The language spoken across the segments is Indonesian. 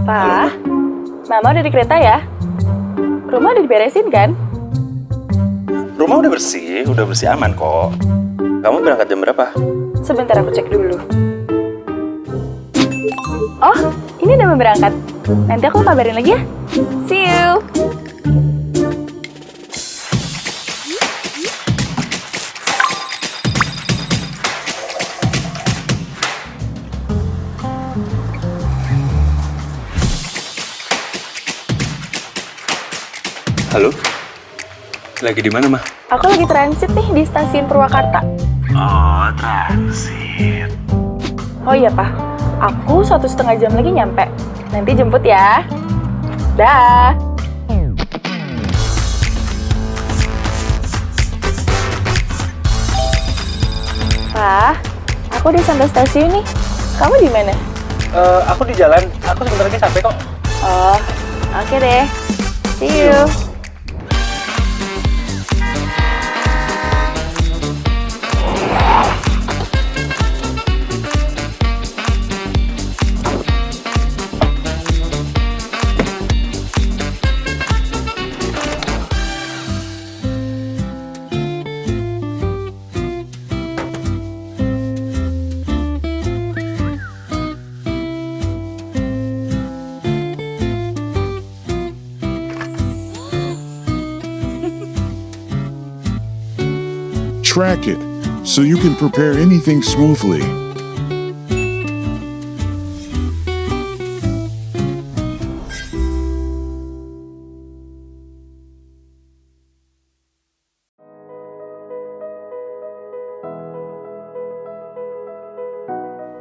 Pak, Mama udah di kereta ya? Rumah udah diberesin kan? Rumah udah bersih aman kok. Kamu berangkat jam berapa? Sebentar aku cek dulu. Oh, ini udah mau berangkat. Nanti aku kabarin lagi ya. See you. Halo? Lagi di mana, Mah? Aku lagi transit nih di stasiun Purwakarta. Oh, transit. Oh iya, Pak. Aku 1,5 jam lagi nyampe. Nanti jemput ya. Dah. Pak, aku udah sampai stasiun nih. Kamu di mana? Aku di jalan. Aku sebentar lagi sampai kok. Oh, oke deh. See you. Track it so you can prepare anything smoothly.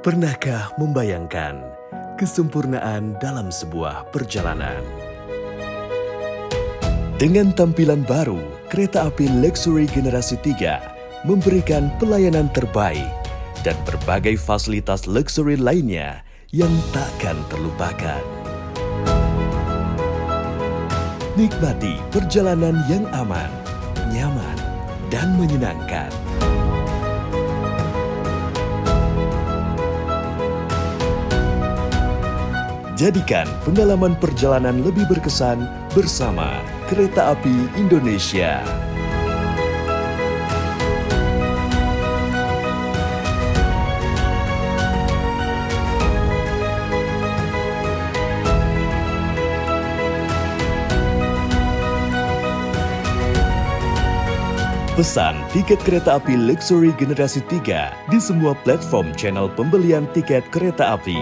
Pernahkah membayangkan kesempurnaan dalam sebuah perjalanan? Dengan tampilan baru, kereta api Luxury Generasi 3 memberikan pelayanan terbaik dan berbagai fasilitas luxury lainnya yang takkan terlupakan. Nikmati perjalanan yang aman, nyaman, dan menyenangkan. Jadikan pengalaman perjalanan lebih berkesan bersama Kereta Api Indonesia. Pesan tiket kereta api Luxury Generasi 3 di semua platform channel pembelian tiket kereta api.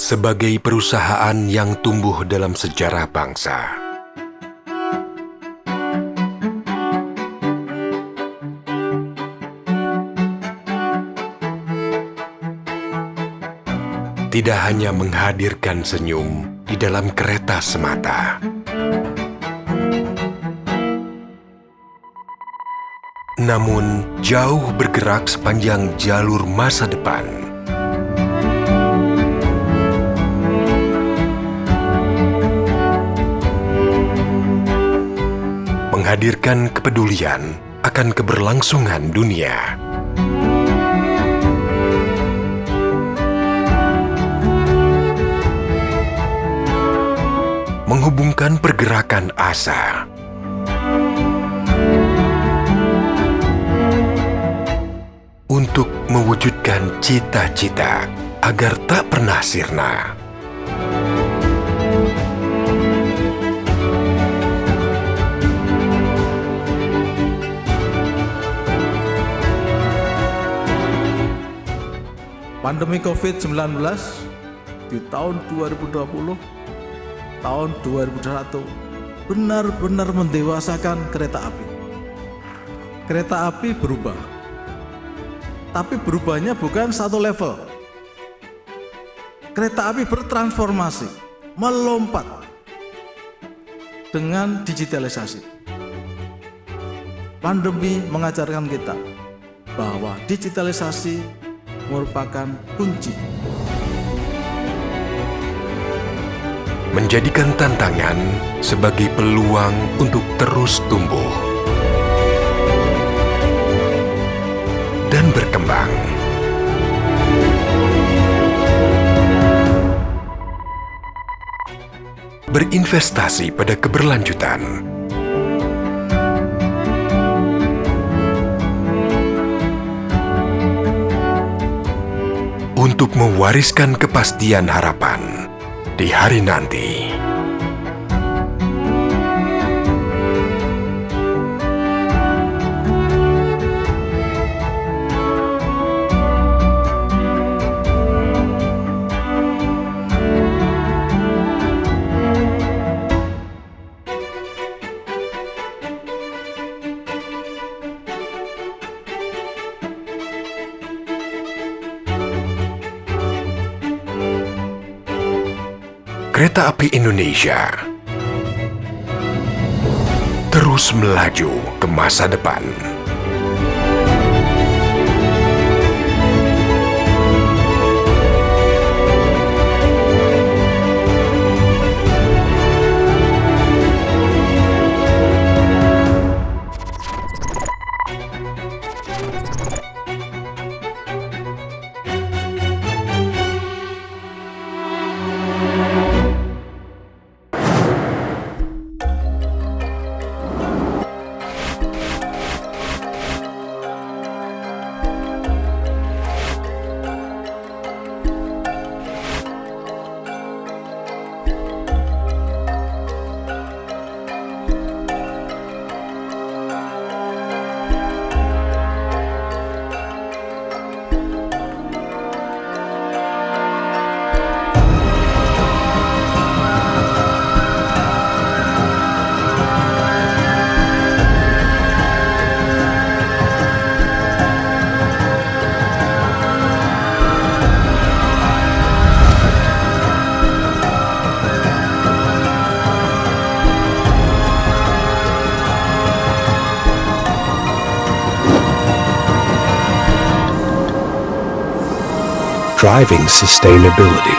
Sebagai perusahaan yang tumbuh dalam sejarah bangsa, tidak hanya menghadirkan senyum di dalam kereta semata, namun jauh bergerak sepanjang jalur masa depan. Menghadirkan kepedulian akan keberlangsungan dunia. Menghubungkan pergerakan asa. Untuk mewujudkan cita-cita agar tak pernah sirna. Pandemi COVID-19 di tahun 2020, tahun 2021 benar-benar mendewasakan kereta api. Kereta api berubah, tapi berubahnya bukan satu level. Kereta api bertransformasi, melompat dengan digitalisasi. Pandemi mengajarkan kita bahwa digitalisasi merupakan kunci menjadikan tantangan sebagai peluang untuk terus tumbuh dan berkembang. Berinvestasi pada keberlanjutan. Untuk mewariskan kepastian harapan di hari nanti. Kereta Api Indonesia terus melaju ke masa depan. Driving sustainability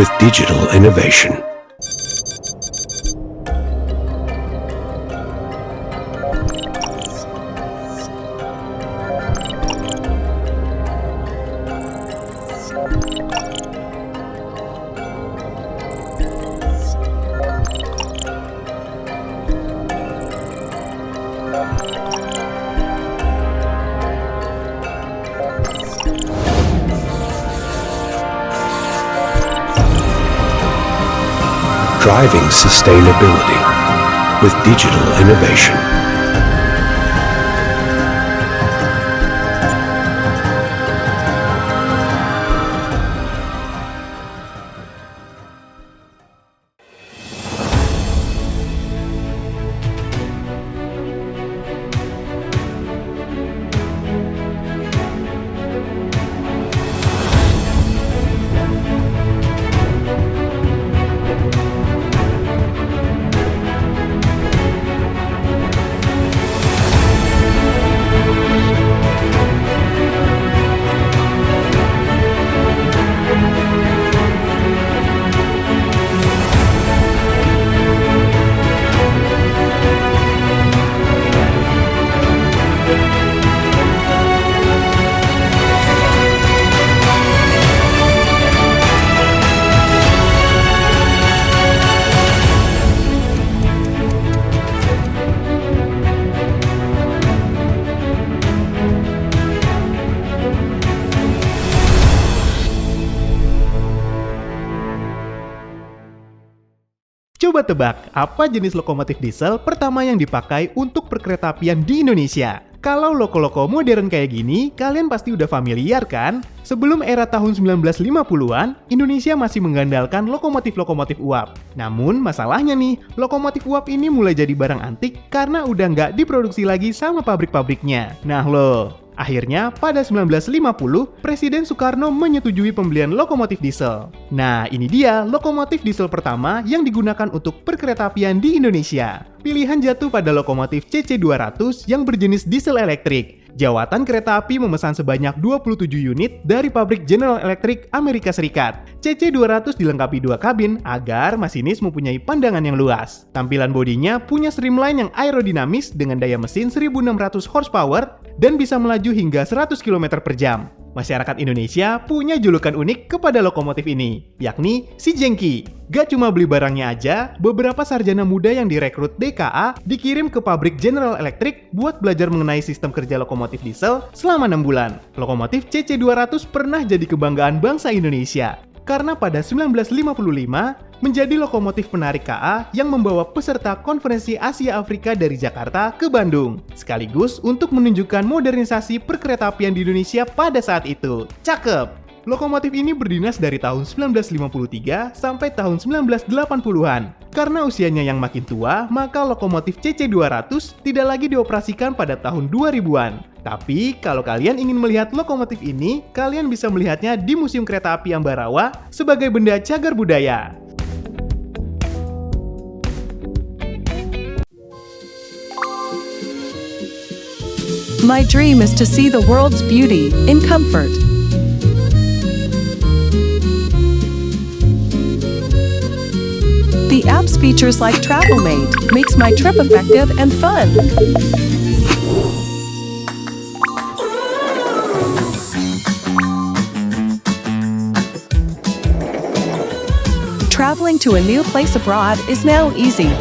with digital innovation. Driving sustainability with digital innovation. Coba tebak, apa jenis lokomotif diesel pertama yang dipakai untuk perkeretaapian di Indonesia? Kalau loko-loko modern kayak gini, kalian pasti udah familiar kan? Sebelum era tahun 1950-an, Indonesia masih mengandalkan lokomotif-lokomotif uap. Namun, masalahnya nih, lokomotif uap ini mulai jadi barang antik karena udah nggak diproduksi lagi sama pabrik-pabriknya. Nah loh, akhirnya, pada 1950, Presiden Soekarno menyetujui pembelian lokomotif diesel. Nah, ini dia lokomotif diesel pertama yang digunakan untuk perkeretaapian di Indonesia. Pilihan jatuh pada lokomotif CC200 yang berjenis diesel elektrik. Jawatan Kereta Api memesan sebanyak 27 unit dari pabrik General Electric Amerika Serikat. CC200 dilengkapi 2 kabin agar masinis mempunyai pandangan yang luas. Tampilan bodinya punya streamline yang aerodinamis dengan daya mesin 1600 horsepower dan bisa melaju hingga 100 km per jam. Masyarakat Indonesia punya julukan unik kepada lokomotif ini, yakni si Jengki. Gak cuma beli barangnya aja, beberapa sarjana muda yang direkrut DKA dikirim ke pabrik General Electric buat belajar mengenai sistem kerja lokomotif diesel selama 6 bulan. Lokomotif CC200 pernah jadi kebanggaan bangsa Indonesia, karena pada 1955 menjadi lokomotif penarik KA yang membawa peserta konferensi Asia Afrika dari Jakarta ke Bandung, sekaligus untuk menunjukkan modernisasi perkeretaapian di Indonesia pada saat itu. Cakep! Lokomotif ini berdinas dari tahun 1953 sampai tahun 1980-an. Karena usianya yang makin tua, maka lokomotif CC200 tidak lagi dioperasikan pada tahun 2000-an. Tapi, kalau kalian ingin melihat lokomotif ini, kalian bisa melihatnya di Museum Kereta Api Ambarawa sebagai benda cagar budaya. My dream is to see the world's beauty in comfort. The app's features like TravelMate makes my trip effective and fun. Traveling to a new place abroad is now easy.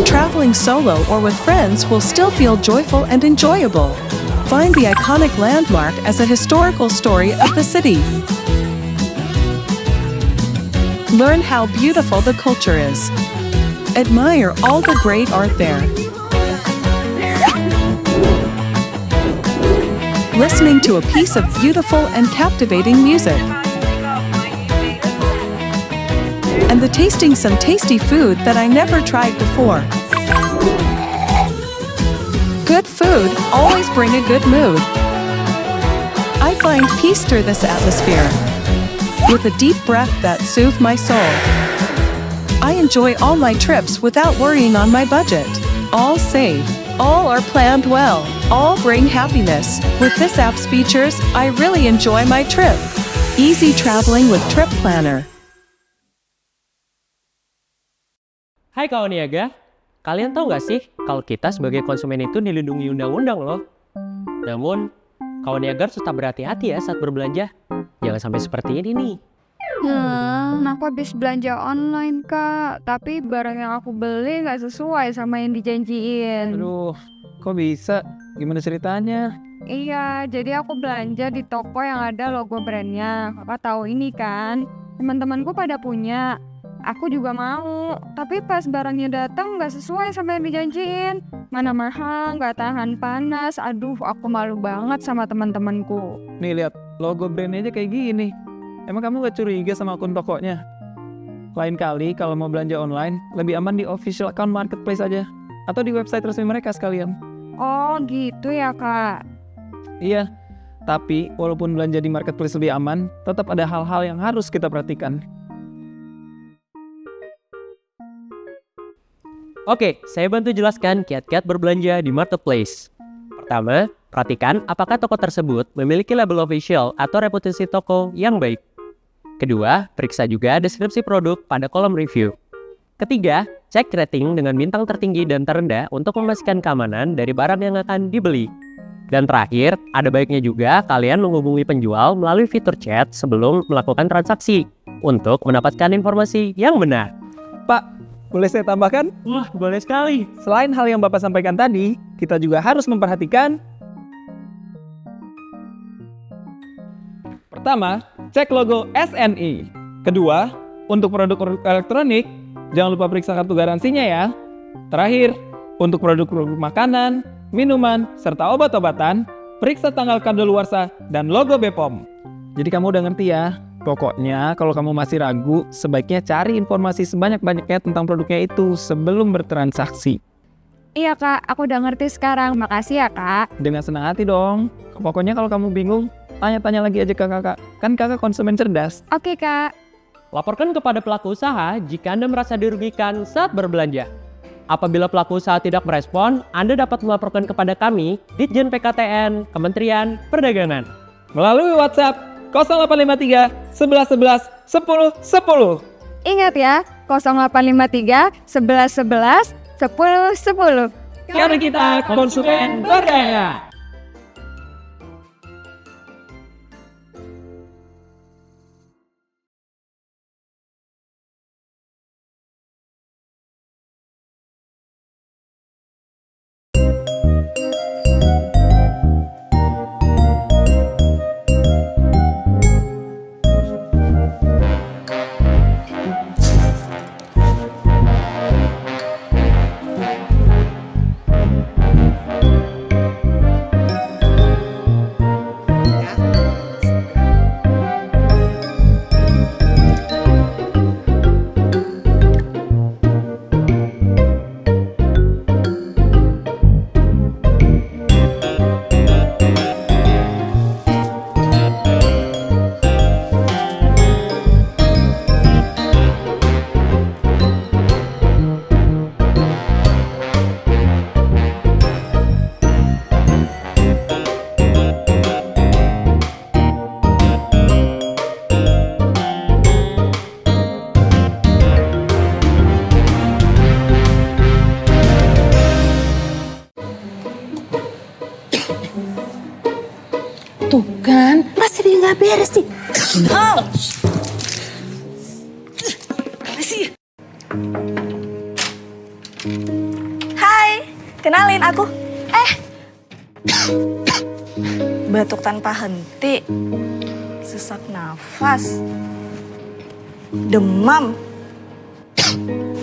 Traveling solo or with friends will still feel joyful and enjoyable. Find the iconic landmark as a historical story of the city. Learn how beautiful the culture is. Admire all the great art there. Listening to a piece of beautiful and captivating music. And the tasting some tasty food that I never tried before. Good food always bring a good mood. I find peace through this atmosphere, with a deep breath that soothes my soul. I enjoy all my trips without worrying on my budget. All safe, all are planned well, all bring happiness. With this app's features, I really enjoy my trip. Easy traveling with Trip Planner. Hai kawan niaga, kalian tahu nggak sih kalau kita sebagai konsumen itu dilindungi undang-undang loh. Namun, kawan niaga harus tetap berhati-hati ya saat berbelanja. Jangan sampai seperti ini nih. Aku habis belanja online kak, tapi barang yang aku beli nggak sesuai sama yang dijanjiin. Aduh, kok bisa? Gimana ceritanya? Iya, jadi aku belanja di toko yang ada logo brandnya. Kakak tahu ini kan? Teman-temanku pada punya. Aku juga mau, tapi pas barangnya datang nggak sesuai sama yang dijanjiin. Mana mahal, nggak tahan panas. Aduh, aku malu banget sama teman-temanku. Nih lihat, logo brandnya aja kayak gini. Emang kamu nggak curiga sama akun tokonya? Lain kali kalau mau belanja online, lebih aman di official account marketplace aja. Atau di website resmi mereka sekalian. Oh gitu ya kak? Iya, tapi walaupun belanja di marketplace lebih aman, tetap ada hal-hal yang harus kita perhatikan. Oke, saya bantu jelaskan kiat-kiat berbelanja di marketplace. Pertama, perhatikan apakah toko tersebut memiliki label official atau reputasi toko yang baik. Kedua, periksa juga deskripsi produk pada kolom review. Ketiga, cek rating dengan bintang tertinggi dan terendah untuk memastikan keamanan dari barang yang akan dibeli. Dan terakhir, ada baiknya juga kalian menghubungi penjual melalui fitur chat sebelum melakukan transaksi untuk mendapatkan informasi yang benar. Pak, boleh saya tambahkan? Wah, boleh sekali. Selain hal yang Bapak sampaikan tadi, kita juga harus memperhatikan. Pertama, cek logo SNI. Kedua, untuk produk elektronik, jangan lupa periksa kartu garansinya ya. Terakhir, untuk produk-produk makanan, minuman, serta obat-obatan, periksa tanggal kadaluarsa dan logo BPOM. Jadi kamu udah ngerti ya? Pokoknya kalau kamu masih ragu, sebaiknya cari informasi sebanyak-banyaknya tentang produknya itu sebelum bertransaksi. Iya kak, aku udah ngerti sekarang. Makasih ya kak. Dengan senang hati dong. Pokoknya kalau kamu bingung, tanya-tanya lagi aja ke kakak. Kan kakak konsumen cerdas. Oke kak. Laporkan kepada pelaku usaha jika Anda merasa dirugikan saat berbelanja. Apabila pelaku usaha tidak merespon, Anda dapat melaporkan kepada kami, Ditjen PKTN, Kementerian Perdagangan. Melalui WhatsApp 0853 11 11 10 10. Ingat ya, 0853 11 11 10 10. Karena kita konsumen berdaya. Tuh kan, pasti dia nggak beres sih. Hai, kenalin aku. Batuk tanpa henti, sesak nafas, demam,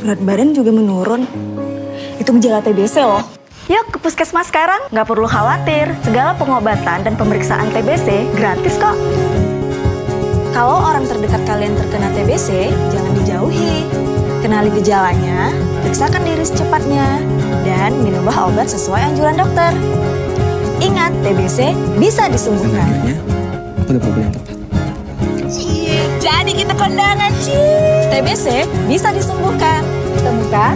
berat badan juga menurun. Itu gejala TBC loh. Yuk ke puskesmas sekarang, nggak perlu khawatir. Segala pengobatan dan pemeriksaan TBC gratis kok. Kalau orang terdekat kalian terkena TBC, jangan dijauhi. Kenali gejalanya, periksakan diri secepatnya, dan minumlah obat sesuai anjuran dokter. Ingat, TBC bisa disembuhkan. Aku udah yang tepat. Jadi kita kondangan, TBC bisa disembuhkan. Temukan,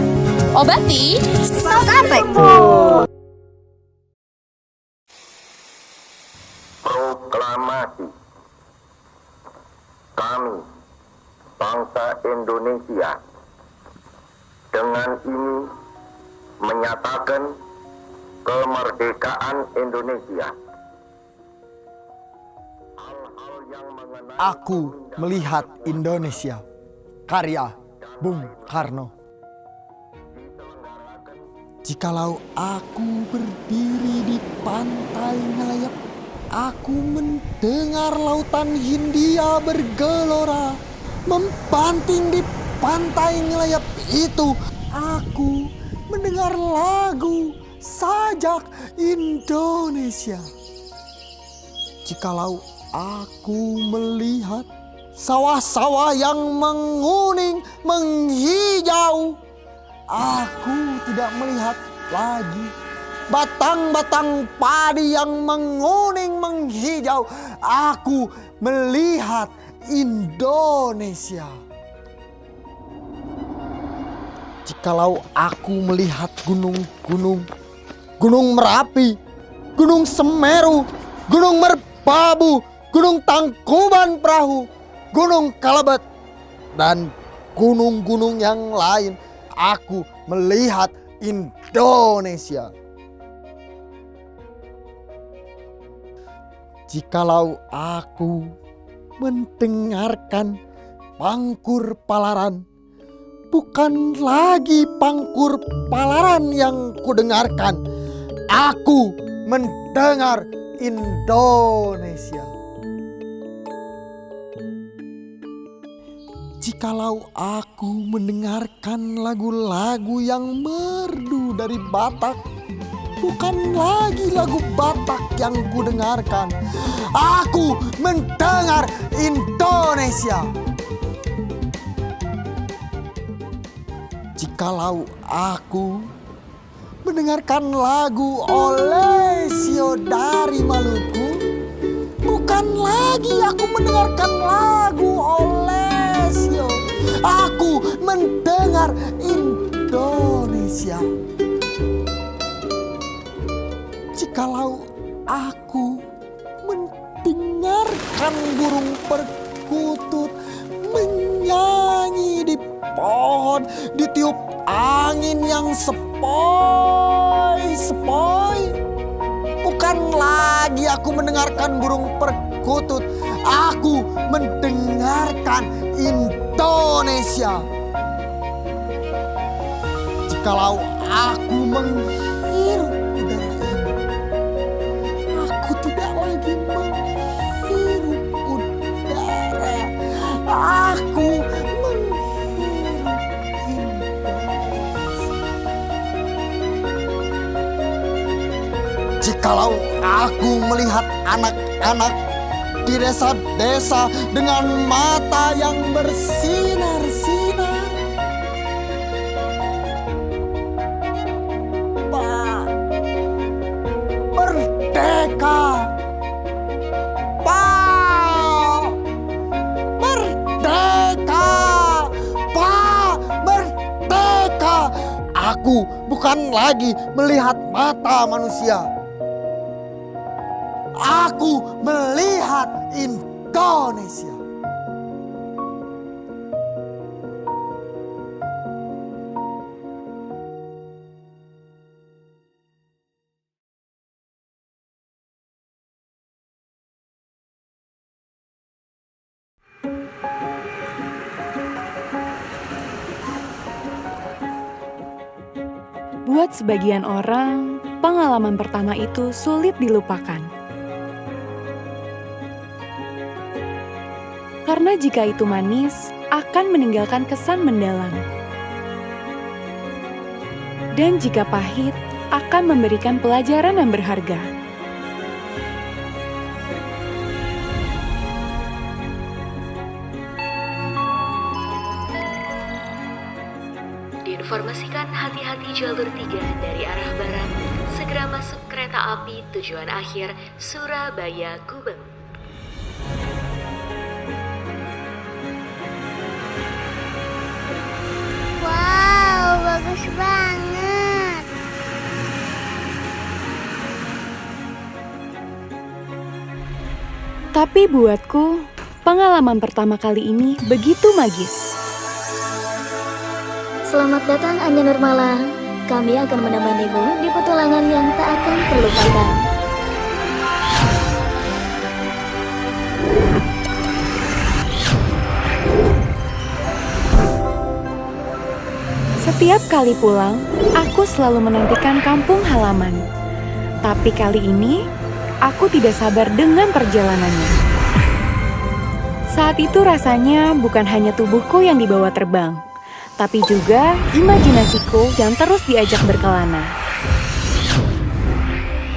obati, sampai sembuh. Proklamasi. Kami, bangsa Indonesia, dengan ini menyatakan kemerdekaan Indonesia. Aku melihat Indonesia, karya Bung Karno. Jikalau aku berdiri di pantai Nelayak, aku mendengar lautan Hindia bergelora. Membanting di pantai Nelayak itu, aku mendengar lagu sajak Indonesia. Jikalau aku melihat sawah-sawah yang menguning, menghijau, aku tidak melihat lagi batang-batang padi yang menguning, menghijau. Aku melihat Indonesia. Jikalau aku melihat gunung-gunung, Gunung Merapi, Gunung Semeru, Gunung Merbabu, Gunung Tangkuban Perahu, Gunung Kelebet, dan gunung-gunung yang lain, aku melihat Indonesia. Jikalau aku mendengarkan Pangkur Palaran, bukan lagi Pangkur Palaran yang kudengarkan, aku mendengar Indonesia. Jikalau aku mendengarkan lagu-lagu yang merdu dari Batak, bukan lagi lagu Batak yang kudengarkan, aku mendengar Indonesia. Jikalau aku mendengarkan lagu Olesio dari Maluku, bukan lagi aku mendengarkan lagu Olesio, aku mendengar Indonesia. Indonesia. Jikalau aku mendengarkan burung perkutut menyanyi di pohon, ditiup angin yang sepoi-sepoi. Bukan lagi aku mendengarkan burung perkutut, aku mendengarkan Indonesia. Jikalau aku menghirup udara ini, aku tidak lagi menghirup udara, aku menghirup Indonesia. Jikalau aku melihat anak-anak di desa-desa dengan mata yang bersinar-sinar, Pak, merdeka, Pak, merdeka, Pak, merdeka. Aku bukan lagi melihat mata manusia, aku melihat Indonesia. Buat sebagian orang, pengalaman pertama itu sulit dilupakan. Karena jika itu manis, akan meninggalkan kesan mendalam. Dan jika pahit, akan memberikan pelajaran yang berharga. Diinformasikan hati-hati jalur 3 dari arah barat, segera masuk kereta api tujuan akhir Surabaya Gubeng. Wow, bagus banget. Tapi buatku, pengalaman pertama kali ini begitu magis. Selamat datang Anya Nurmala. Kami akan menemanimu di petualangan yang tak akan terlupakan. Setiap kali pulang, aku selalu menantikan kampung halaman. Tapi kali ini, aku tidak sabar dengan perjalanannya. Saat itu rasanya bukan hanya tubuhku yang dibawa terbang, tapi juga imajinasiku yang terus diajak berkelana.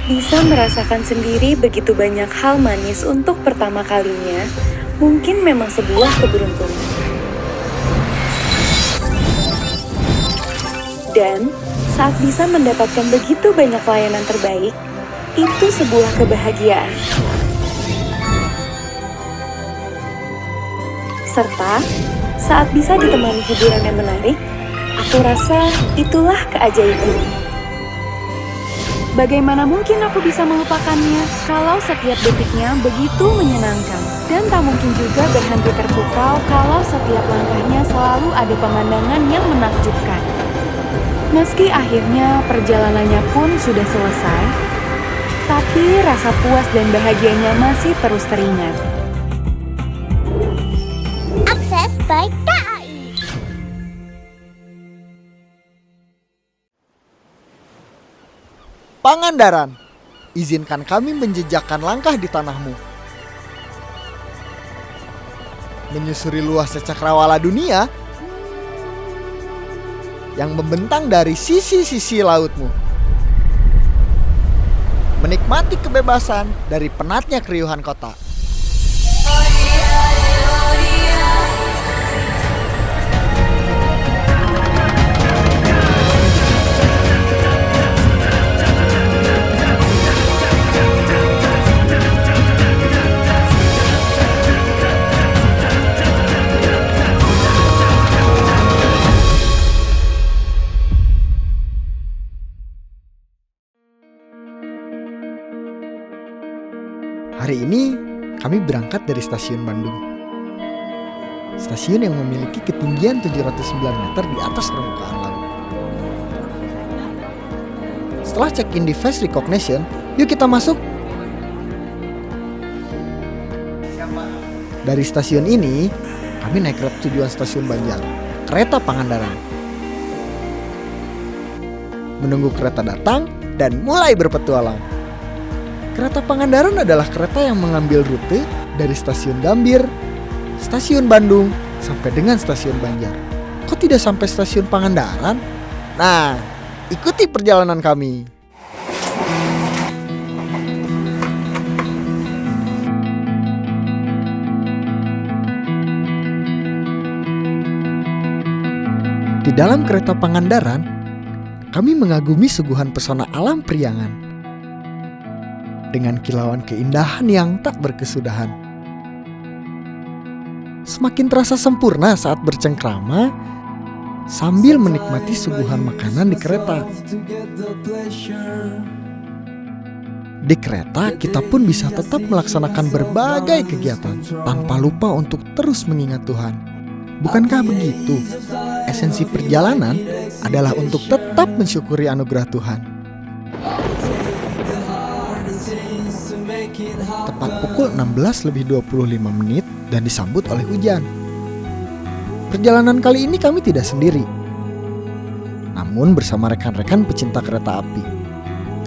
Bisa merasakan sendiri begitu banyak hal manis untuk pertama kalinya, mungkin memang sebuah keberuntungan. Dan saat bisa mendapatkan begitu banyak layanan terbaik, itu sebuah kebahagiaan. Serta saat bisa ditemani hiburan yang menarik, aku rasa itulah keajaiban. Bagaimana mungkin aku bisa melupakannya kalau setiap detiknya begitu menyenangkan? Dan tak mungkin juga berhenti terpukau kalau setiap langkahnya selalu ada pemandangan yang menakjubkan. Meski akhirnya perjalanannya pun sudah selesai, tapi rasa puas dan bahagianya masih terus teringat. Akses by KAI. Pangandaran, izinkan kami menjejakkan langkah di tanahmu. Menyusuri luasnya cakrawala dunia yang membentang dari sisi-sisi lautmu. Menikmati kebebasan dari penatnya keriuhan kota. Hari ini kami berangkat dari stasiun Bandung. Stasiun yang memiliki ketinggian 709 meter di atas permukaan laut. Setelah check-in di face recognition, yuk kita masuk. Dari stasiun ini, kami naik kereta tujuan stasiun Banjar, kereta Pangandaran. Menunggu kereta datang dan mulai berpetualang. Kereta Pangandaran adalah kereta yang mengambil rute dari stasiun Gambir, stasiun Bandung, sampai dengan stasiun Banjar. Kok tidak sampai stasiun Pangandaran? Nah, ikuti perjalanan kami. Di dalam kereta Pangandaran, kami mengagumi suguhan pesona alam Priangan dengan kilauan keindahan yang tak berkesudahan. Semakin terasa sempurna saat bercengkrama sambil menikmati suguhan makanan di kereta. Di kereta, kita pun bisa tetap melaksanakan berbagai kegiatan tanpa lupa untuk terus mengingat Tuhan. Bukankah begitu? Esensi perjalanan adalah untuk tetap mensyukuri anugerah Tuhan. Tepat pukul 16:25 dan disambut oleh hujan. Perjalanan kali ini kami tidak sendiri, namun bersama rekan-rekan pecinta kereta api.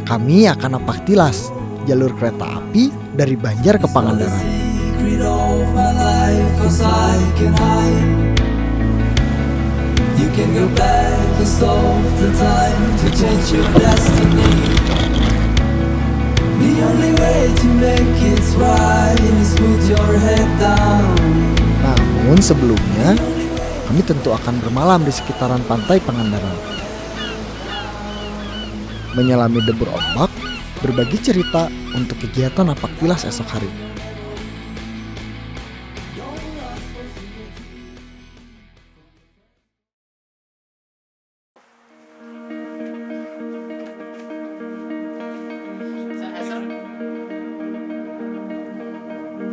Kami akan napak tilas jalur kereta api dari Banjar ke Pangandaran. Namun sebelumnya, kami tentu akan bermalam di sekitaran pantai Pangandaran. Menyelami debur ombak, berbagi cerita untuk kegiatan napak tilas esok hari.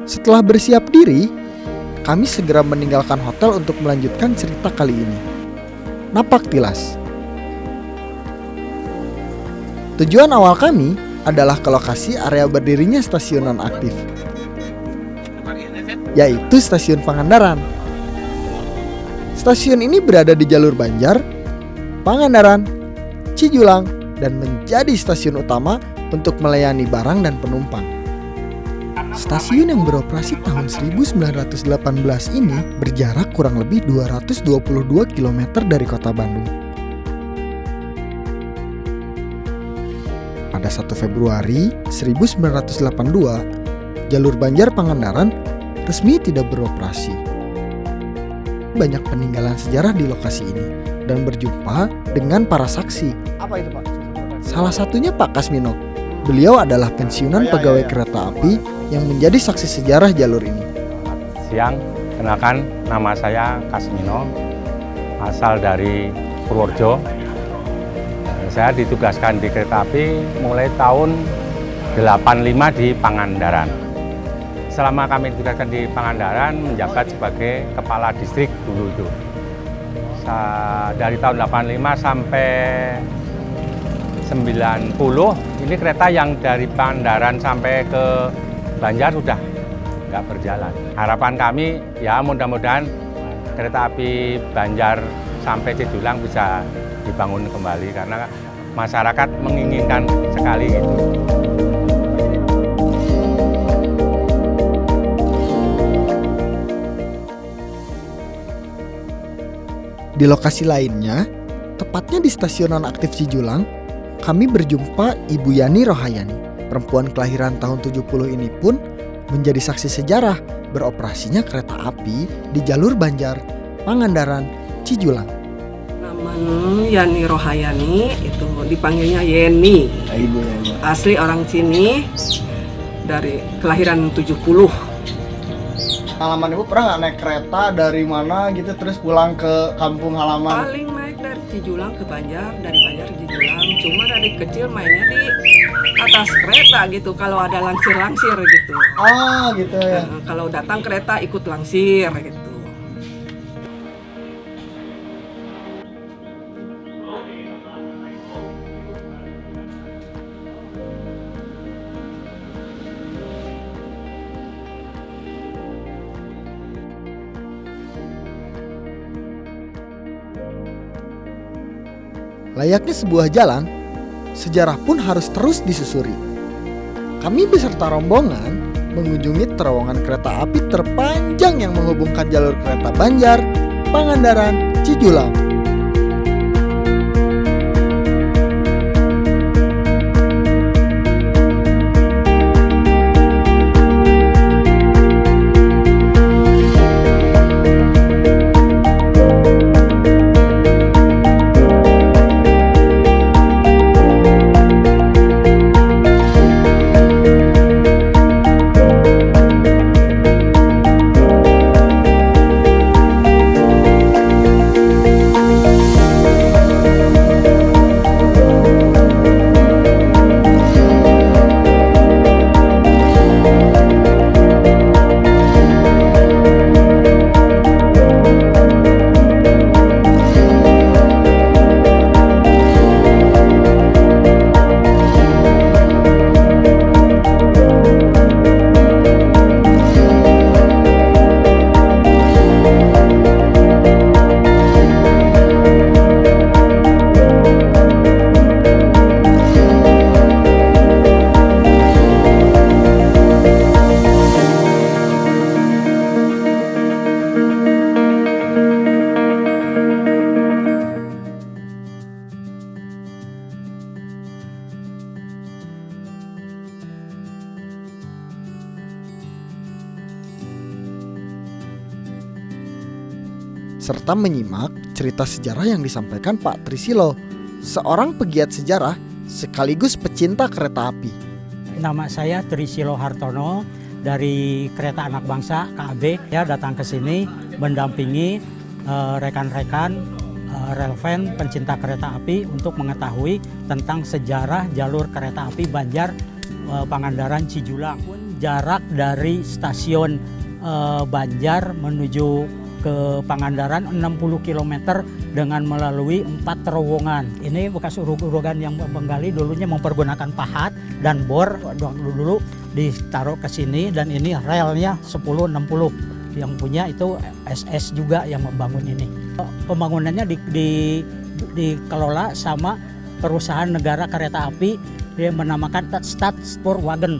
Setelah bersiap diri, kami segera meninggalkan hotel untuk melanjutkan cerita kali ini. Napak tilas. Tujuan awal kami adalah ke lokasi area berdirinya stasiun non-aktif, yaitu stasiun Pangandaran. Stasiun ini berada di jalur Banjar, Pangandaran, Cijulang, dan menjadi stasiun utama untuk melayani barang dan penumpang. Stasiun yang beroperasi tahun 1918 ini berjarak kurang lebih 222 km dari kota Bandung. Pada 1 Februari 1982, jalur Banjar Pangandaran resmi tidak beroperasi. Banyak peninggalan sejarah di lokasi ini dan berjumpa dengan para saksi. Apa itu, Pak? Salah satunya Pak Kasmino. Beliau adalah pensiunan pegawai kereta api yang menjadi saksi sejarah jalur ini. Siang, kenalkan nama saya Kasmino, asal dari Purworejo. Saya ditugaskan di kereta api mulai tahun 85 di Pangandaran. Selama kami ditugaskan di Pangandaran, menjabat sebagai kepala distrik dulu itu. Dari tahun 85 sampai 90, ini kereta yang dari Pangandaran sampai ke Banjar sudah nggak berjalan. Harapan kami ya mudah-mudahan kereta api Banjar sampai Cijulang bisa dibangun kembali karena masyarakat menginginkan sekali itu. Di lokasi lainnya, tepatnya di stasiun non-aktif Cijulang, kami berjumpa Ibu Yani Rohayani. Perempuan kelahiran tahun 70 ini pun menjadi saksi sejarah beroperasinya kereta api di jalur Banjar, Pangandaran, Cijulang. Namanya Yani Rohayani, itu dipanggilnya Yeni. Ibu Yani. Asli orang sini, dari kelahiran 70. Pengalaman Ibu pernah nggak naik kereta dari mana gitu terus pulang ke kampung halaman? Paling naik dari Cijulang ke Banjar, dari Banjar ke Cijulang. Cuma dari kecil mainnya di atas kereta gitu kalau ada langsir-langsir gitu. Oh gitu ya. Kalau datang kereta ikut langsir gitu. Layaknya sebuah jalan, sejarah pun harus terus disusuri. Kami beserta rombongan mengunjungi terowongan kereta api terpanjang yang menghubungkan jalur kereta Banjar, Pangandaran, Cijulang. Serta menyimak cerita sejarah yang disampaikan Pak Trisilo, seorang pegiat sejarah sekaligus pecinta kereta api. Nama saya Trisilo Hartono dari Kereta Anak Bangsa KAB. Saya datang ke sini mendampingi rekan-rekan relevan pencinta kereta api untuk mengetahui tentang sejarah jalur kereta api Banjar, Pangandaran, Cijulang. Jarak dari stasiun Banjar menuju ke Pangandaran 60 km dengan melalui 4 terowongan. Ini bekas urug-urugan yang menggali dulunya mempergunakan pahat dan bor dulu ditaruh ke sini, dan ini relnya 1060 yang punya itu SS juga yang membangun ini. Pembangunannya dikelola sama perusahaan negara kereta api yang menamakan Stadspoorwagen.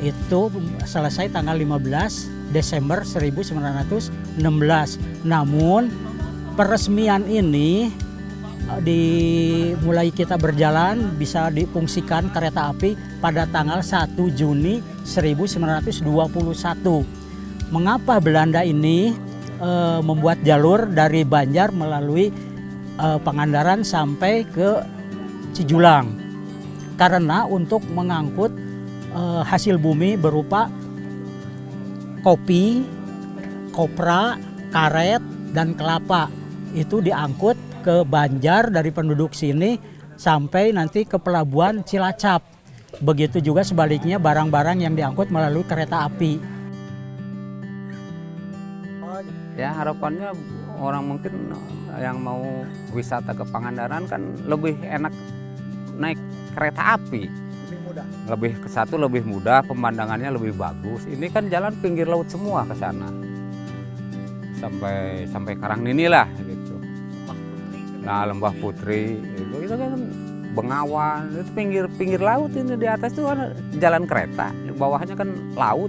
Itu selesai tanggal 15 Desember 1916. Namun peresmian ini dimulai kita berjalan bisa difungsikan kereta api pada tanggal 1 Juni 1921. Mengapa Belanda ini membuat jalur dari Banjar melalui Pangandaran sampai ke Cijulang? Karena untuk mengangkut hasil bumi berupa kopi, kopra, karet, dan kelapa itu diangkut ke Banjar dari penduduk sini sampai nanti ke pelabuhan Cilacap. Begitu juga sebaliknya barang-barang yang diangkut melalui kereta api. Ya harapannya orang mungkin yang mau wisata ke Pangandaran kan lebih enak naik kereta api. Lebih ke satu lebih mudah, pemandangannya lebih bagus. Ini kan jalan pinggir laut semua ke sana. Sampai Karangnini lah gitu. Nah, Lembah Putri itu kan Bengawan, itu pinggir laut. Ini di atas itu kan jalan kereta, di bawahnya kan laut.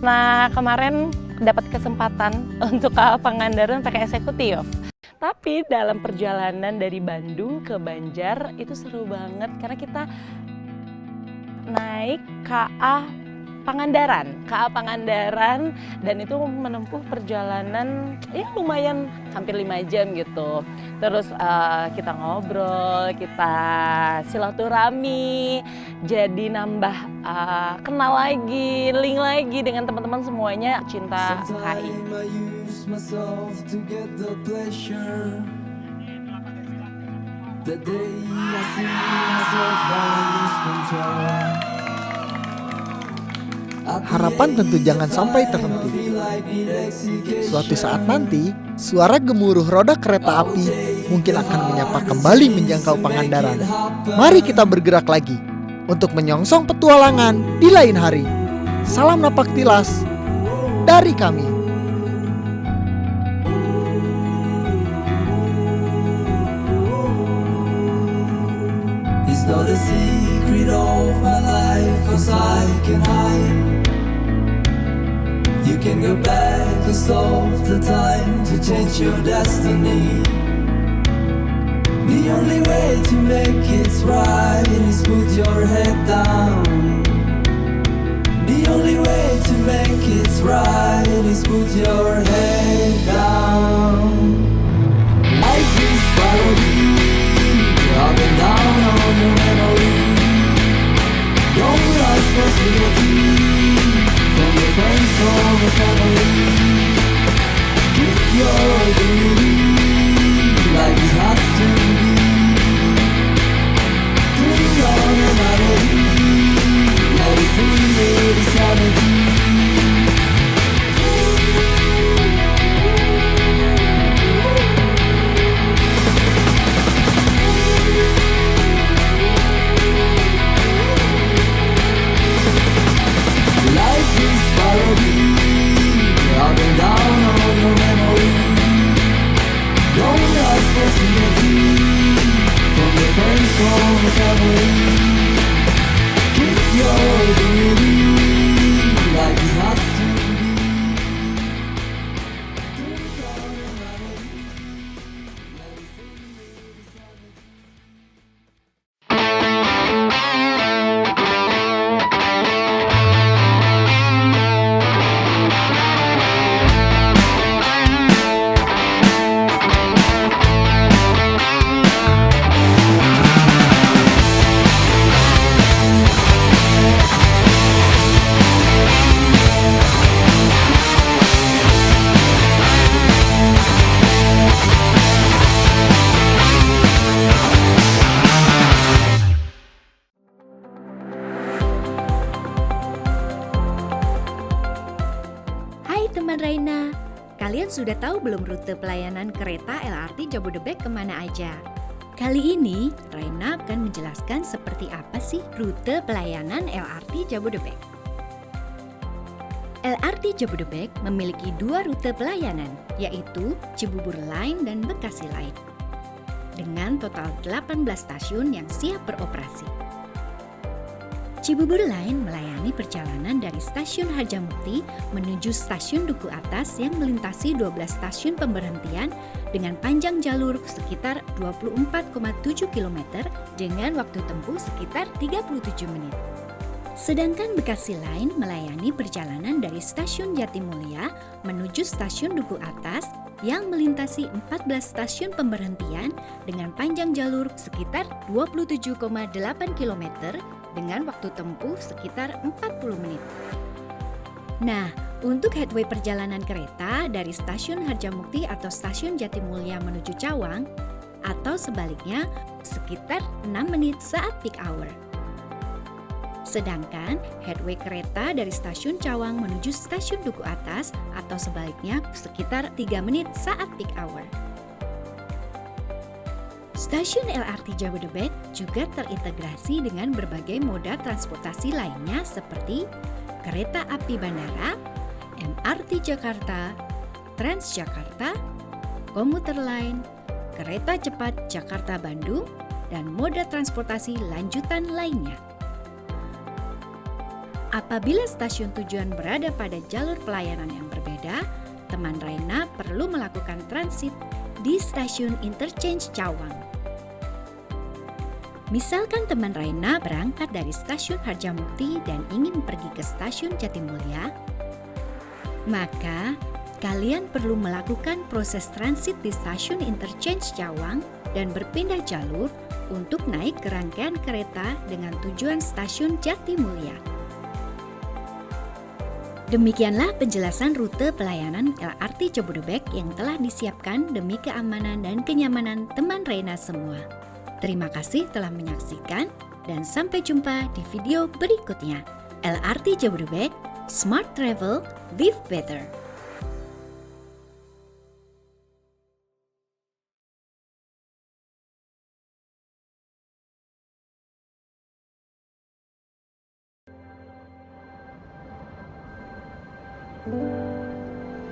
Nah, kemarin dapat kesempatan untuk ke Pangandaran pakai eksekutif. Tapi dalam perjalanan dari Bandung ke Banjar itu seru banget karena kita naik KA Pangandaran, KA Pangandaran, dan itu menempuh perjalanan ya lumayan hampir 5 jam gitu. Terus kita ngobrol, kita silaturahmi, jadi nambah kenal lagi, link lagi dengan teman-teman semuanya cinta KI. Harapan tentu jangan sampai terhenti. Suatu saat nanti, suara gemuruh roda kereta api mungkin akan menyapa kembali menjangkau Pangandaran. Mari kita bergerak lagi untuk menyongsong petualangan di lain hari. Salam napak tilas dari kami. It's not a secret of my life, 'cause I can hide. You can go back and stop the time to change your destiny. The only way to make it right is put your head down. The only way to make it right is put your head down. Life is parody, up and down on your memory. Don't rush for sympathy from your friends, from your family. Keep your dignity, like it has to be. Turn on a melody, let it sing with its sanity. Life is parody, up and down on your memory. Don't ask for sympathy from your friends, from your family. Keep your dignity, like it has to be. Teman Raina, kalian sudah tahu belum rute pelayanan kereta LRT Jabodebek kemana aja? Kali ini, Raina akan menjelaskan seperti apa sih rute pelayanan LRT Jabodebek. LRT Jabodebek memiliki 2 rute pelayanan, yaitu Cibubur Line dan Bekasi Line, dengan total 18 stasiun yang siap beroperasi. Cibubur Line melayani perjalanan dari Stasiun Harjamukti menuju Stasiun Duku Atas yang melintasi 12 stasiun pemberhentian dengan panjang jalur sekitar 24,7 km dengan waktu tempuh sekitar 37 menit. Sedangkan Bekasi Line melayani perjalanan dari Stasiun Jatimulya menuju Stasiun Duku Atas yang melintasi 14 stasiun pemberhentian dengan panjang jalur sekitar 27,8 km dengan waktu tempuh sekitar 40 menit. Nah, untuk headway perjalanan kereta dari Stasiun Harjamukti atau Stasiun Jatimulya menuju Cawang atau sebaliknya sekitar 6 menit saat peak hour. Sedangkan headway kereta dari Stasiun Cawang menuju Stasiun Duku Atas atau sebaliknya sekitar 3 menit saat peak hour. Stasiun LRT Jabodebek juga terintegrasi dengan berbagai moda transportasi lainnya seperti kereta api bandara, MRT Jakarta, Transjakarta, komuter lain, kereta cepat Jakarta-Bandung, dan moda transportasi lanjutan lainnya. Apabila stasiun tujuan berada pada jalur pelayanan yang berbeda, teman Raina perlu melakukan transit di Stasiun Interchange Cawang. Misalkan teman Raina berangkat dari stasiun Harjamukti dan ingin pergi ke stasiun Jatimulya, maka kalian perlu melakukan proses transit di stasiun interchange Cawang dan berpindah jalur untuk naik ke rangkaian kereta dengan tujuan stasiun Jatimulya. Demikianlah penjelasan rute pelayanan LRT Jabodebek yang telah disiapkan demi keamanan dan kenyamanan teman Raina semua. Terima kasih telah menyaksikan dan sampai jumpa di video berikutnya. LRT Jabodebek, Smart Travel, Live Better.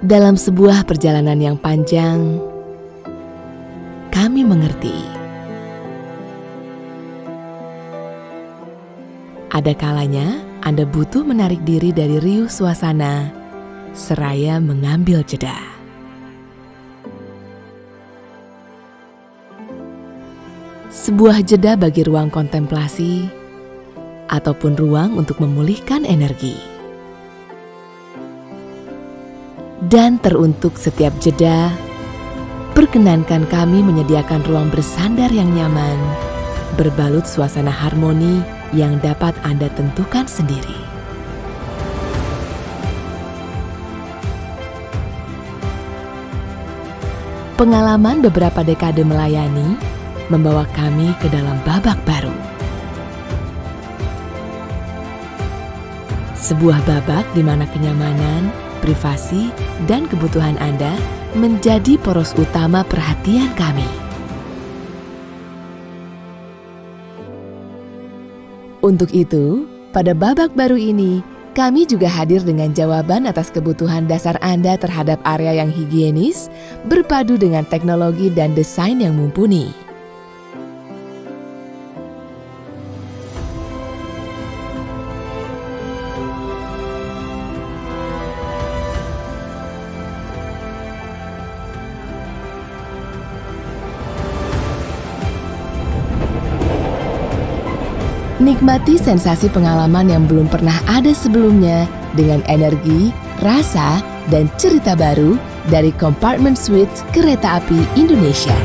Dalam sebuah perjalanan yang panjang, kami mengerti ada kalanya Anda butuh menarik diri dari riuh suasana, seraya mengambil jeda. Sebuah jeda bagi ruang kontemplasi, ataupun ruang untuk memulihkan energi. Dan teruntuk setiap jeda, perkenankan kami menyediakan ruang bersandar yang nyaman, berbalut suasana harmoni yang dapat Anda tentukan sendiri. Pengalaman beberapa dekade melayani membawa kami ke dalam babak baru. Sebuah babak di mana kenyamanan, privasi, dan kebutuhan Anda menjadi poros utama perhatian kami. Untuk itu, pada babak baru ini, kami juga hadir dengan jawaban atas kebutuhan dasar Anda terhadap area yang higienis, berpadu dengan teknologi dan desain yang mumpuni. Nikmati sensasi pengalaman yang belum pernah ada sebelumnya dengan energi, rasa, dan cerita baru dari Compartment Suites Kereta Api Indonesia.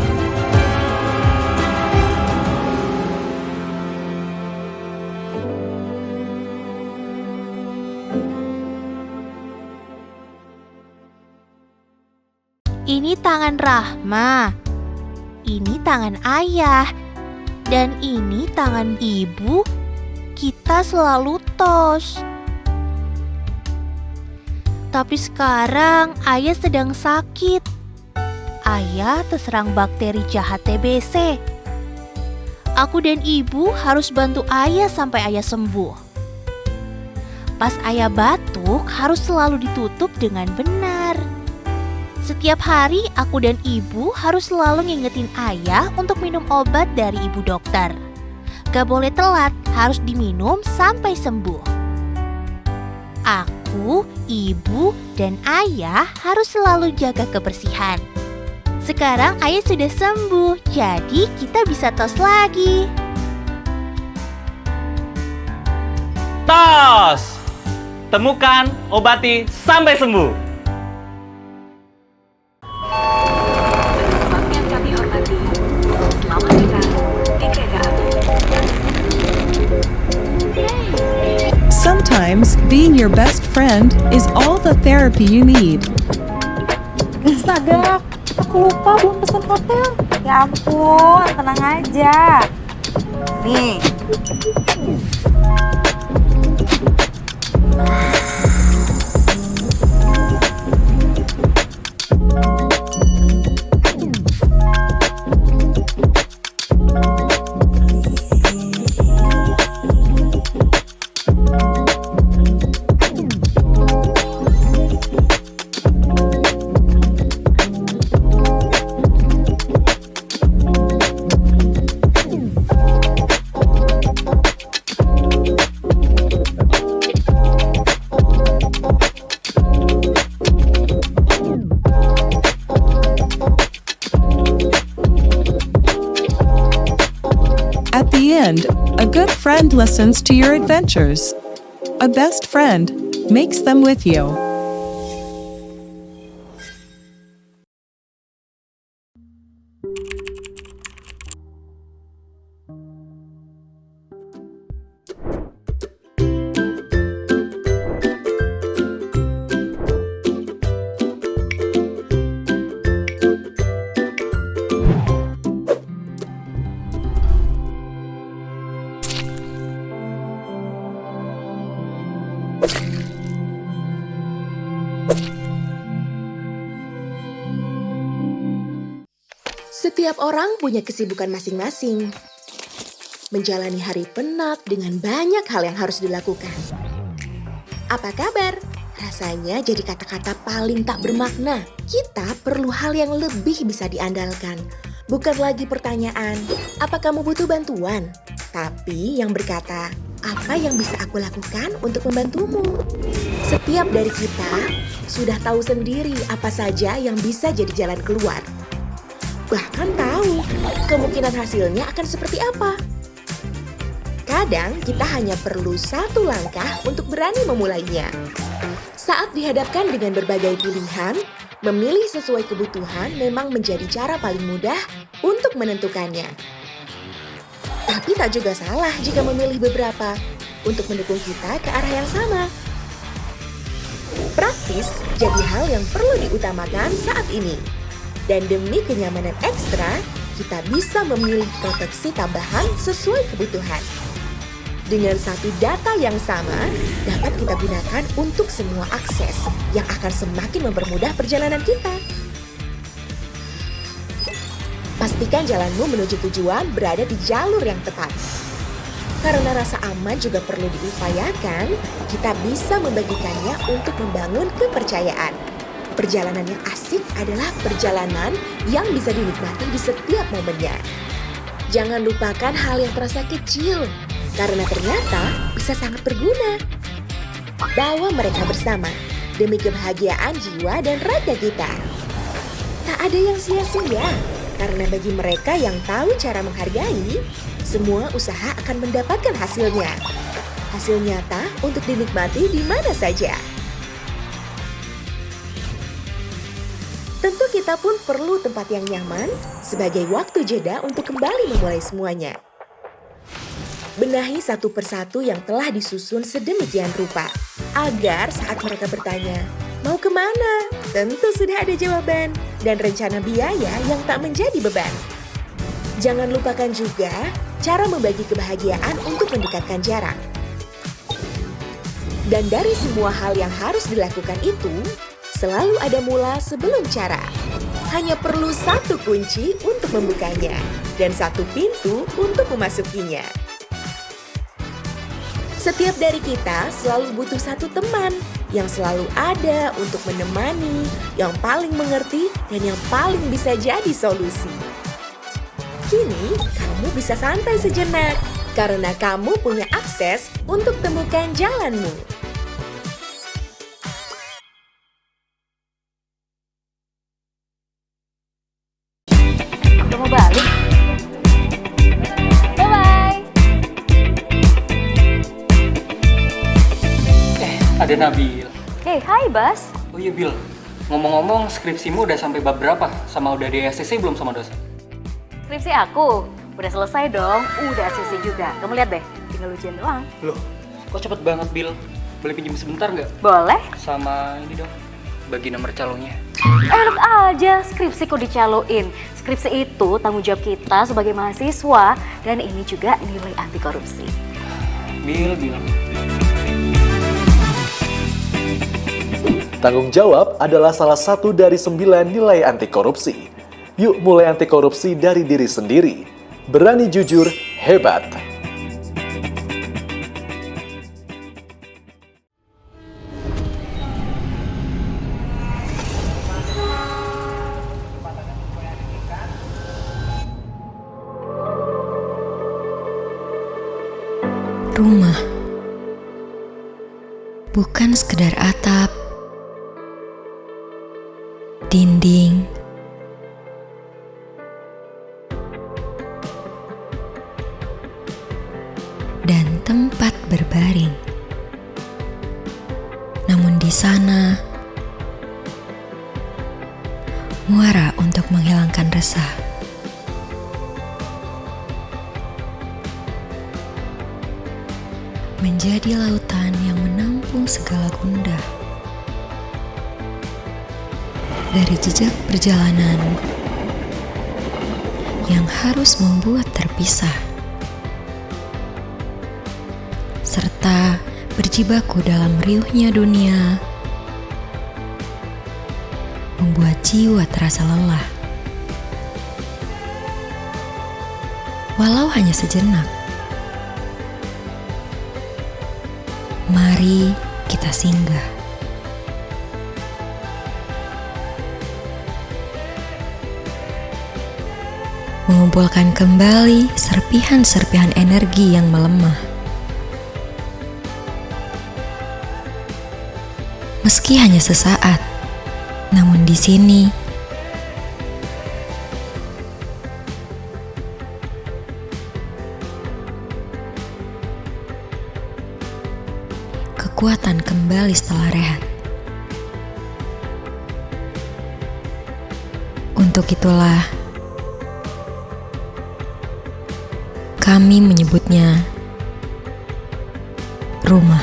Ini tangan Rahma, ini tangan ayah, dan ini tangan ibu. Kita selalu tos. Tapi sekarang ayah sedang sakit. Ayah terserang bakteri jahat TBC. Aku dan ibu harus bantu ayah sampai ayah sembuh. Pas ayah batuk harus selalu ditutup dengan benar. Setiap hari aku dan ibu harus selalu ngingetin ayah untuk minum obat dari ibu dokter. Gak boleh telat, harus diminum sampai sembuh. Aku, ibu, dan ayah harus selalu jaga kebersihan. Sekarang ayah sudah sembuh, jadi kita bisa tos lagi. Tos! Temukan, obati, sampai sembuh. Sometimes being your best friend is all the therapy you need. Astaga, aku lupa belum pesan hotel. Ya ampun, tenang aja. Nih. friend. A good friend listens to your adventures. A best friend makes them with you. Setiap orang punya kesibukan masing-masing. Menjalani hari penat dengan banyak hal yang harus dilakukan. Apa kabar? Rasanya jadi kata-kata paling tak bermakna. Kita perlu hal yang lebih bisa diandalkan. Bukan lagi pertanyaan, apa kamu butuh bantuan? Tapi yang berkata, apa yang bisa aku lakukan untuk membantumu? Setiap dari kita sudah tahu sendiri apa saja yang bisa jadi jalan keluar. Bahkan tahu kemungkinan hasilnya akan seperti apa. Kadang kita hanya perlu satu langkah untuk berani memulainya. Saat dihadapkan dengan berbagai pilihan, memilih sesuai kebutuhan memang menjadi cara paling mudah untuk menentukannya. Tapi tak juga salah jika memilih beberapa untuk mendukung kita ke arah yang sama. Praktis jadi hal yang perlu diutamakan saat ini. Dan demi kenyamanan ekstra, kita bisa memilih proteksi tambahan sesuai kebutuhan. Dengan satu data yang sama, dapat kita gunakan untuk semua akses yang akan semakin mempermudah perjalanan kita. Pastikan jalanmu menuju tujuan berada di jalur yang tepat. Karena rasa aman juga perlu diupayakan, kita bisa membagikannya untuk membangun kepercayaan. Perjalanan yang asik adalah perjalanan yang bisa dinikmati di setiap momennya. Jangan lupakan hal yang terasa kecil, karena ternyata bisa sangat berguna. Bawa mereka bersama demi kebahagiaan jiwa dan raga kita. Tak ada yang sia-sia, karena bagi mereka yang tahu cara menghargai, semua usaha akan mendapatkan hasilnya. Hasil nyata untuk dinikmati di mana saja. Tentu kita pun perlu tempat yang nyaman sebagai waktu jeda untuk kembali memulai semuanya. Benahi satu persatu yang telah disusun sedemikian rupa, agar saat mereka bertanya, mau kemana? Tentu sudah ada jawaban dan rencana biaya yang tak menjadi beban. Jangan lupakan juga cara membagi kebahagiaan untuk mendekatkan jarak. Dan dari semua hal yang harus dilakukan itu, selalu ada mula sebelum cara. Hanya perlu satu kunci untuk membukanya dan satu pintu untuk memasukinya. Setiap dari kita selalu butuh satu teman yang selalu ada untuk menemani, yang paling mengerti dan yang paling bisa jadi solusi. Kini kamu bisa santai sejenak karena kamu punya akses untuk temukan jalanmu. Udah mau balik? Bye-bye! Ada Nabil. Hey, hai Bas. Oh iya Bil, ngomong-ngomong skripsimu udah sampai bab berapa? Sama udah di SCC belum sama dosen? Skripsi aku udah selesai dong, udah ACC juga. Kamu lihat deh, tinggal ujian doang. Loh, kok cepet banget Bil? Boleh pinjam sebentar nggak? Boleh. Sama ini dong, bagi nomor calonnya. Enak aja, skripsi kok dicaloin. Skripsi itu tanggung jawab kita sebagai mahasiswa dan ini juga nilai anti korupsi. Bil. Tanggung jawab adalah salah satu dari 9 nilai anti korupsi. Yuk mulai anti korupsi dari diri sendiri. Berani jujur, hebat. Rumah bukan sekedar atap, dinding, muara untuk menghilangkan resah. Menjadi lautan yang menampung segala gundah. Dari jejak perjalanan yang harus membuat terpisah, serta berjibaku dalam riuhnya dunia, membuat jiwa terasa lelah. Walau hanya sejenak, mari kita singgah. Mengumpulkan kembali serpihan-serpihan energi yang melemah. Meski hanya sesaat, namun di sini kekuatan kembali setelah rehat. Untuk itulah kami menyebutnya rumah.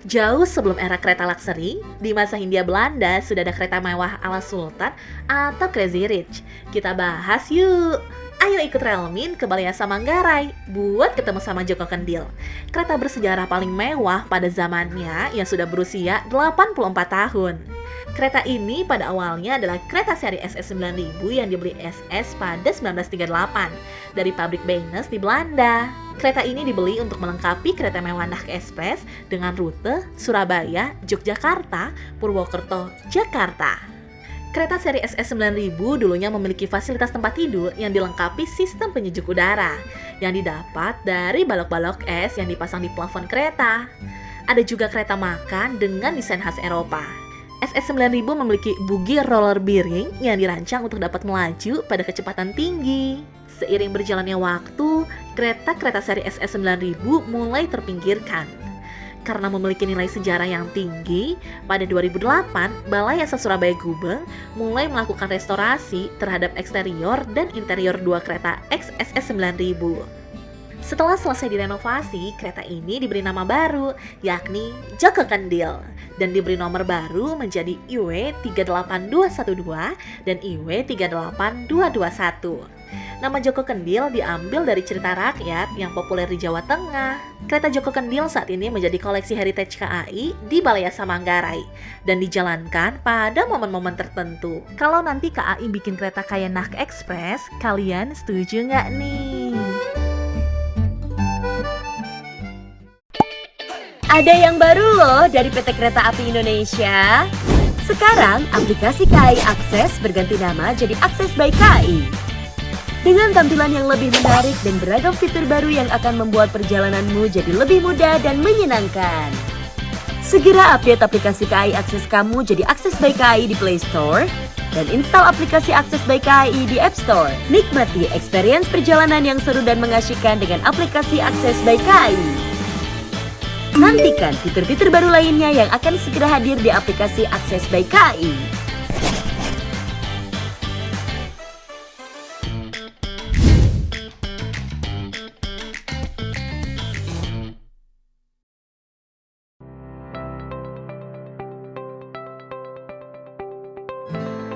Jauh sebelum era kereta luxury, di masa Hindia Belanda sudah ada kereta mewah ala Sultan atau Crazy Rich. Kita bahas yuk! Ayo ikut Relmin ke Balai Manggarai buat ketemu sama Joko Kendil. Kereta bersejarah paling mewah pada zamannya yang sudah berusia 84 tahun. Kereta ini pada awalnya adalah kereta seri SS 9000 yang dibeli SS pada 1938 dari pabrik Beines di Belanda. Kereta ini dibeli untuk melengkapi kereta mewah NAK Express dengan rute Surabaya, Yogyakarta, Purwokerto, Jakarta. Kereta seri SS 9000 dulunya memiliki fasilitas tempat tidur yang dilengkapi sistem penyejuk udara yang didapat dari balok-balok es yang dipasang di plafon kereta. Ada juga kereta makan dengan desain khas Eropa. SS 9000 memiliki bugi roller bearing yang dirancang untuk dapat melaju pada kecepatan tinggi. Seiring berjalannya waktu, kereta-kereta seri SS 9000 mulai terpinggirkan. Karena memiliki nilai sejarah yang tinggi, pada 2008, Balai Yasa Surabaya Gubeng mulai melakukan restorasi terhadap eksterior dan interior dua kereta XSS 9000. Setelah selesai direnovasi, kereta ini diberi nama baru, yakni Joko Kendil, dan diberi nomor baru menjadi IW 38212 dan IW 38221. Nama Joko Kendil diambil dari cerita rakyat yang populer di Jawa Tengah. Kereta Joko Kendil saat ini menjadi koleksi heritage KAI di Balai Yasa Manggarai dan dijalankan pada momen-momen tertentu. Kalau nanti KAI bikin kereta kayak NAK Express, kalian setuju nggak nih? Ada yang baru loh dari PT Kereta Api Indonesia. Sekarang aplikasi KAI Akses berganti nama jadi Akses by KAI. Dengan tampilan yang lebih menarik dan beragam fitur baru yang akan membuat perjalananmu jadi lebih mudah dan menyenangkan. Segera update aplikasi KAI Akses kamu jadi Akses by KAI di Play Store dan install aplikasi Akses by KAI di App Store. Nikmati experience perjalanan yang seru dan mengasyikkan dengan aplikasi Akses by KAI. Nantikan fitur-fitur baru lainnya yang akan segera hadir di aplikasi Akses by KAI.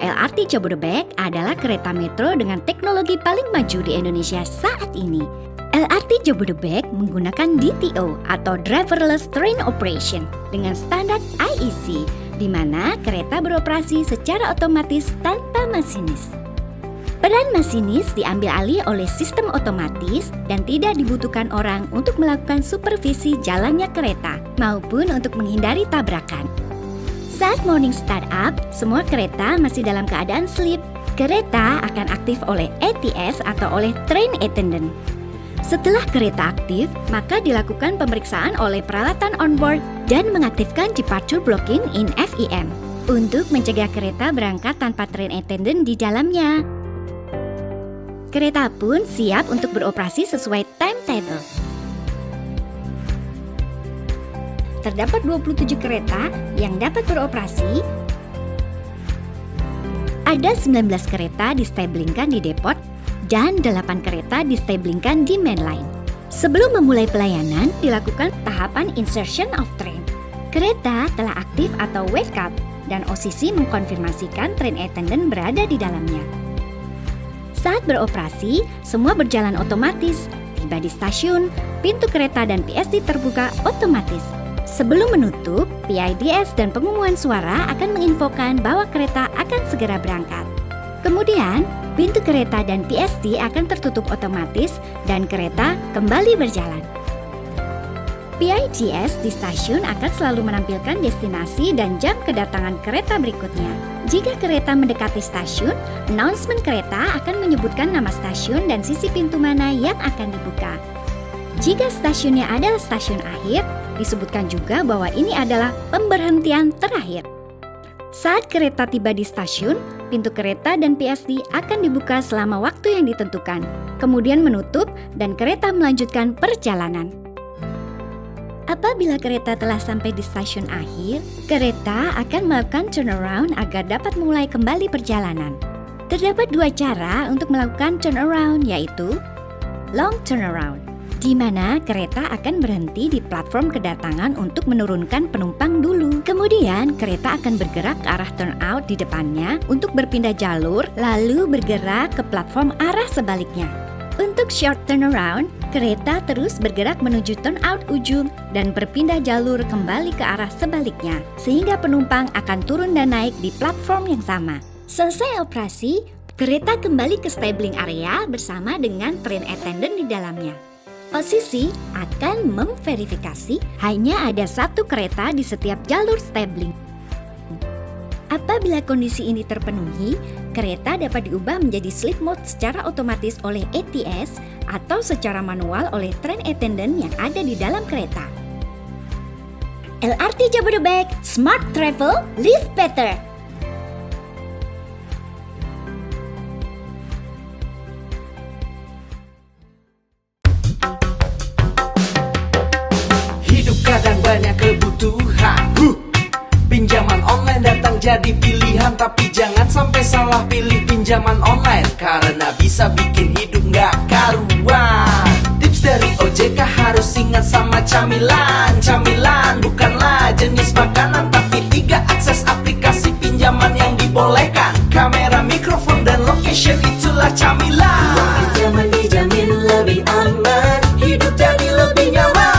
LRT Jabodebek adalah kereta metro dengan teknologi paling maju di Indonesia saat ini. LRT Jabodebek menggunakan DTO atau Driverless Train Operation dengan standar IEC, di mana kereta beroperasi secara otomatis tanpa masinis. Peran masinis diambil alih oleh sistem otomatis dan tidak dibutuhkan orang untuk melakukan supervisi jalannya kereta maupun untuk menghindari tabrakan. Saat morning start up, semua kereta masih dalam keadaan sleep. Kereta akan aktif oleh ATS atau oleh train attendant. Setelah kereta aktif, maka dilakukan pemeriksaan oleh peralatan onboard dan mengaktifkan departure blocking in FEM untuk mencegah kereta berangkat tanpa train attendant di dalamnya. Kereta pun siap untuk beroperasi sesuai timetable. Terdapat 27 kereta yang dapat beroperasi. Ada 19 kereta distablingkan di depot dan 8 kereta distablingkan di mainline. Sebelum memulai pelayanan, dilakukan tahapan insertion of train. Kereta telah aktif atau wake up dan OCC mengkonfirmasikan train attendant berada di dalamnya. Saat beroperasi, semua berjalan otomatis. Tiba di stasiun, pintu kereta dan PSD terbuka otomatis. Sebelum menutup, PIDS dan pengumuman suara akan menginfokan bahwa kereta akan segera berangkat. Kemudian, pintu kereta dan PSD akan tertutup otomatis dan kereta kembali berjalan. PIDS di stasiun akan selalu menampilkan destinasi dan jam kedatangan kereta berikutnya. Jika kereta mendekati stasiun, announcement kereta akan menyebutkan nama stasiun dan sisi pintu mana yang akan dibuka. Jika stasiunnya adalah stasiun akhir, disebutkan juga bahwa ini adalah pemberhentian terakhir. Saat kereta tiba di stasiun, pintu kereta dan PSD akan dibuka selama waktu yang ditentukan, kemudian menutup dan kereta melanjutkan perjalanan. Apabila kereta telah sampai di stasiun akhir, kereta akan melakukan turnaround agar dapat mulai kembali perjalanan. Terdapat 2 cara untuk melakukan turnaround, yaitu long turnaround, di mana kereta akan berhenti di platform kedatangan untuk menurunkan penumpang dulu. Kemudian, kereta akan bergerak ke arah turnout di depannya untuk berpindah jalur, lalu bergerak ke platform arah sebaliknya. Untuk short turnaround, kereta terus bergerak menuju turnout ujung dan berpindah jalur kembali ke arah sebaliknya, sehingga penumpang akan turun dan naik di platform yang sama. Selesai operasi, kereta kembali ke stabling area bersama dengan train attendant di dalamnya. OCC akan memverifikasi hanya ada 1 kereta di setiap jalur stabling. Apabila kondisi ini terpenuhi, kereta dapat diubah menjadi sleep mode secara otomatis oleh ATS atau secara manual oleh train attendant yang ada di dalam kereta. LRT Jabodebek, Smart Travel, Live Better. Hidup kadang banyak kebutuhan. Pinjaman online datang jadi pilihan, tapi jangan sampai salah pilih pinjaman online, karena bisa bikin hidup nggak karuan. Tips dari OJK harus ingat sama camilan. Camilan bukanlah jenis makanan, tapi 3 akses aplikasi pinjaman yang dibolehkan. Kamera, mikrofon, dan location, itulah camilan. Pinjaman dijamin lebih aman, hidup jadi lebih nyaman.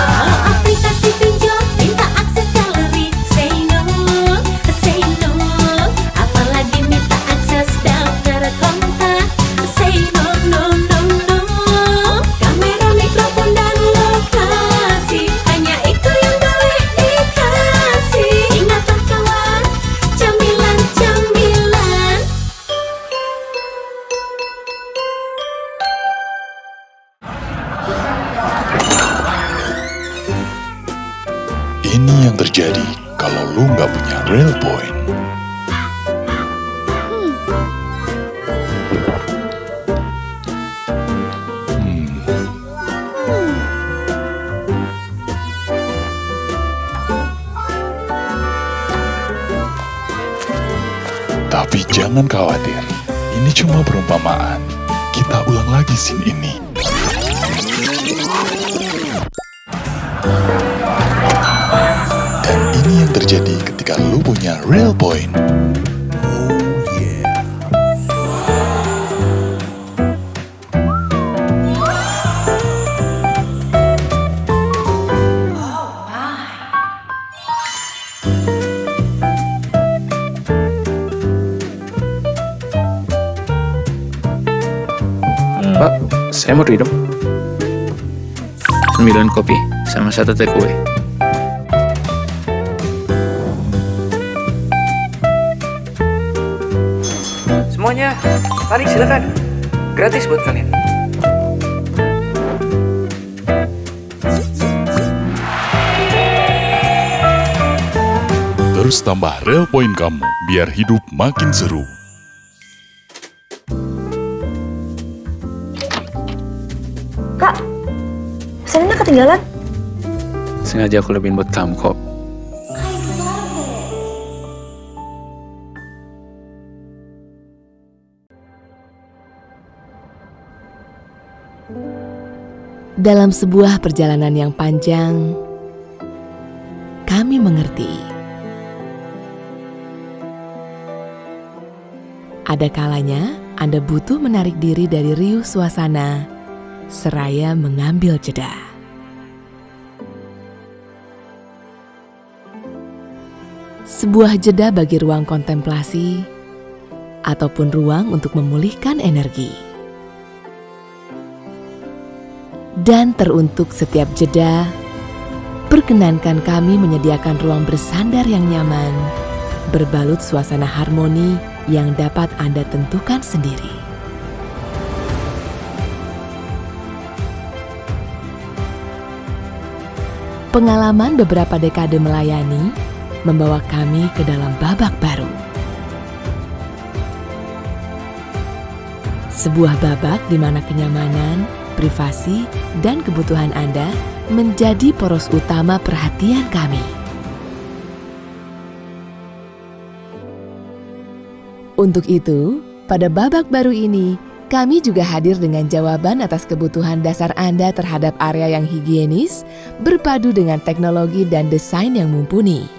Kalau aplikasi pinjol minta akses galeri, say no, apalagi minta akses daftar kontak, say no. Kamera, mikrofon, dan lokasi, hanya itu yang boleh dikasih. Ingatlah kawan, camilan. Ini yang terjadi kalau lu nggak punya Rail Point. Tapi jangan khawatir, ini cuma perumpamaan. Kita ulang lagi scene ini. Dan ini yang terjadi ketika lu punya Rail Point. Saya mau hidup. 9 kopi sama 1 teh kue. Semuanya, mari silakan. Gratis buat kalian. Terus tambah rel poin kamu, biar hidup makin seru. Kak, pesanannya ketinggalan. Sengaja aku lebihin buat kamu kok. Dalam sebuah perjalanan yang panjang, kami mengerti. Ada kalanya Anda butuh menarik diri dari riuh suasana, seraya mengambil jeda. Sebuah jeda bagi ruang kontemplasi, ataupun ruang untuk memulihkan energi. Dan teruntuk setiap jeda, perkenankan kami menyediakan ruang bersandar yang nyaman, berbalut suasana harmoni yang dapat Anda tentukan sendiri. Pengalaman beberapa dekade melayani membawa kami ke dalam babak baru. Sebuah babak di mana kenyamanan, privasi, dan kebutuhan Anda menjadi poros utama perhatian kami. Untuk itu, pada babak baru ini, kami juga hadir dengan jawaban atas kebutuhan dasar Anda terhadap area yang higienis, berpadu dengan teknologi dan desain yang mumpuni.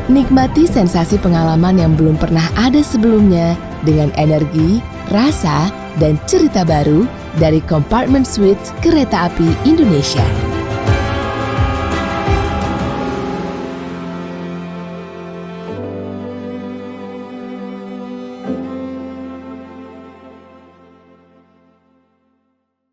Nikmati sensasi pengalaman yang belum pernah ada sebelumnya dengan energi, rasa, dan cerita baru dari Compartment Suites Kereta Api Indonesia.